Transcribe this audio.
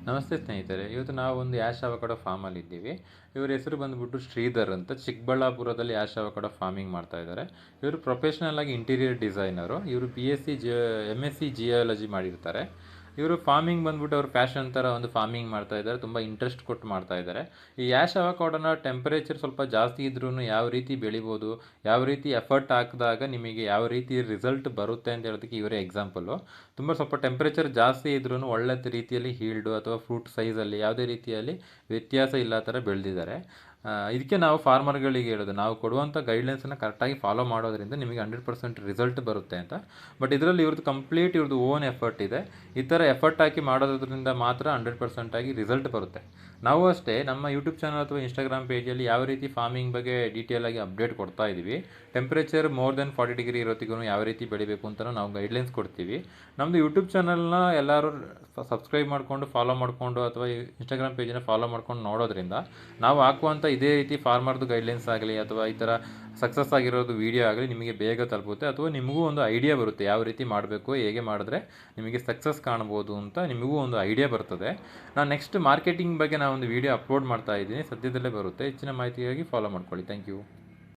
ನಮಸ್ತೆ ಸ್ನೇಹಿತರೆ, ಇವತ್ತು ನಾವು ಒಂದು ಯಾಶ್ ಅವಕಾಡೋ ಫಾರ್ಮಲ್ಲಿ ಇದ್ದೀವಿ. ಇವ್ರ ಹೆಸರು ಬಂದ್ಬಿಟ್ಟು ಶ್ರೀಧರ್ ಅಂತ. ಚಿಕ್ಕಬಳ್ಳಾಪುರದಲ್ಲಿ ಯಾಶ್ ಅವಕಾಡೋ ಫಾರ್ಮಿಂಗ್ ಮಾಡ್ತಾ ಇದ್ದಾರೆ. ಇವರು ಪ್ರೊಫೆಷ್ನಲ್ ಆಗಿ ಇಂಟೀರಿಯರ್ ಡಿಸೈನರು. ಇವರು MSc ಜಿಯಾಲಜಿ ಮಾಡಿರ್ತಾರೆ. ಇವರು ಫಾರ್ಮಿಂಗ್ ಬಂದ್ಬಿಟ್ಟು ಅವ್ರ ಪ್ಯಾಷನ್ ಥರ ಒಂದು ಫಾರ್ಮಿಂಗ್ ಮಾಡ್ತಾ ಇದ್ದಾರೆ. ತುಂಬ ಇಂಟ್ರೆಸ್ಟ್ ಕೊಟ್ಟು ಮಾಡ್ತಾ ಇದ್ದಾರೆ. ಈ ಯಾಶ್ ಅವಕಾಡೋನ ಟೆಂಪರೇಚರ್ ಸ್ವಲ್ಪ ಜಾಸ್ತಿ ಇದ್ರೂ ಯಾವ ರೀತಿ ಬೆಳಿಬೋದು, ಯಾವ ರೀತಿ ಎಫರ್ಟ್ ಹಾಕಿದಾಗ ನಿಮಗೆ ಯಾವ ರೀತಿ ರಿಸಲ್ಟ್ ಬರುತ್ತೆ ಅಂತ ಹೇಳೋದಕ್ಕೆ ಇವರೇ ಎಕ್ಸಾಂಪಲು. ಸ್ವಲ್ಪ ಟೆಂಪರೇಚರ್ ಜಾಸ್ತಿ ಇದ್ರೂ ಒಳ್ಳೆ ರೀತಿಯಲ್ಲಿ ಹೀಲ್ಡು ಅಥವಾ ಫ್ರೂಟ್ ಸೈಜಲ್ಲಿ ಯಾವುದೇ ರೀತಿಯಲ್ಲಿ ವ್ಯತ್ಯಾಸ ಇಲ್ಲ ಥರ ಬೆಳೆದಿದ್ದಾರೆ. ಇದಕ್ಕೆ ನಾವು ಫಾರ್ಮರ್ಗಳಿಗೆ ಹೇಳೋದು, ನಾವು ಕೊಡುವಂಥ ಗೈಡ್ಲೈನ್ಸನ್ನು ಕರೆಕ್ಟಾಗಿ ಫಾಲೋ ಮಾಡೋದ್ರಿಂದ ನಿಮಗೆ 100% ರಿಸಲ್ಟ್ ಬರುತ್ತೆ ಅಂತ. ಬಟ್ ಇದರಲ್ಲಿ ಇವ್ರದ್ದು ಓನ್ ಎಫರ್ಟ್ ಇದೆ. ಈ ಥರ ಎಫರ್ಟ್ ಹಾಕಿ ಮಾಡೋದ್ರಿಂದ ಮಾತ್ರ 100% ಆಗಿ ರಿಸಲ್ಟ್ ಬರುತ್ತೆ. ನಾವು ಅಷ್ಟೇ ನಮ್ಮ ಯೂಟ್ಯೂಬ್ ಚಾನಲ್ ಅಥವಾ ಇನ್ಸ್ಟಾಗ್ರಾಮ್ ಪೇಜಲ್ಲಿ ಯಾವ ರೀತಿ ಫಾರ್ಮಿಂಗ್ ಬಗ್ಗೆ ಡೀಟೇಲ್ ಆಗಿ ಅಪ್ಡೇಟ್ ಕೊಡ್ತಾ ಇದ್ದೀವಿ. ಟೆಂಪ್ರೇಚರ್ ಮೋರ್ ದೆನ್ 40 ಡಿಗ್ರಿ ಇರೋತ್ತಿಗೂ ಯಾವ ರೀತಿ ಬೆಳಿಬೇಕು ಅಂತಲೂ ನಾವು ಗೈಡ್ಲೈನ್ಸ್ ಕೊಡ್ತೀವಿ. ನಮ್ಮದು ಯೂಟ್ಯೂಬ್ ಚಾನಲ್ನ ಎಲ್ಲರೂ ಸಬ್ಸ್ಕ್ರೈಬ್ ಮಾಡಿಕೊಂಡು ಫಾಲೋ ಮಾಡಿಕೊಂಡು ಅಥವಾ ಇನ್ಸ್ಟಾಗ್ರಾಮ್ ಪೇಜನ್ನ ಫಾಲೋ ಮಾಡ್ಕೊಂಡು ನೋಡೋದ್ರಿಂದ ನಾವು ಹಾಕುವಂಥ ಇದೇ ರೀತಿ ಫಾರ್ಮರ್ದು ಗೈಡ್ಲೈನ್ಸ್ ಆಗಲಿ ಅಥವಾ ಈ ಥರ ಸಕ್ಸಸ್ ಆಗಿರೋದು ವೀಡಿಯೋ ಆಗಲಿ ನಿಮಗೆ ಬೇಗ ತಲುಪುತ್ತೆ. ಅಥವಾ ನಿಮಗೂ ಒಂದು ಐಡಿಯಾ ಬರುತ್ತೆ ಯಾವ ರೀತಿ ಮಾಡಬೇಕು, ಹೇಗೆ ಮಾಡಿದ್ರೆ ನಿಮಗೆ ಸಕ್ಸಸ್ ಕಾಣ್ಬೋದು ಅಂತ ನಿಮಗೂ ಒಂದು ಐಡಿಯಾ ಬರ್ತದೆ. ನಾನು ನೆಕ್ಸ್ಟ್ ಮಾರ್ಕೆಟಿಂಗ್ ಬಗ್ಗೆ ನಾನು ಒಂದು ವೀಡಿಯೋ ಅಪ್ಲೋಡ್ ಮಾಡ್ತಾ ಇದ್ದೀನಿ, ಸದ್ಯದಲ್ಲೇ ಬರುತ್ತೆ. ಹೆಚ್ಚಿನ ಮಾಹಿತಿಗಾಗಿ ಫಾಲೋ ಮಾಡ್ಕೊಳ್ಳಿ. Thank you.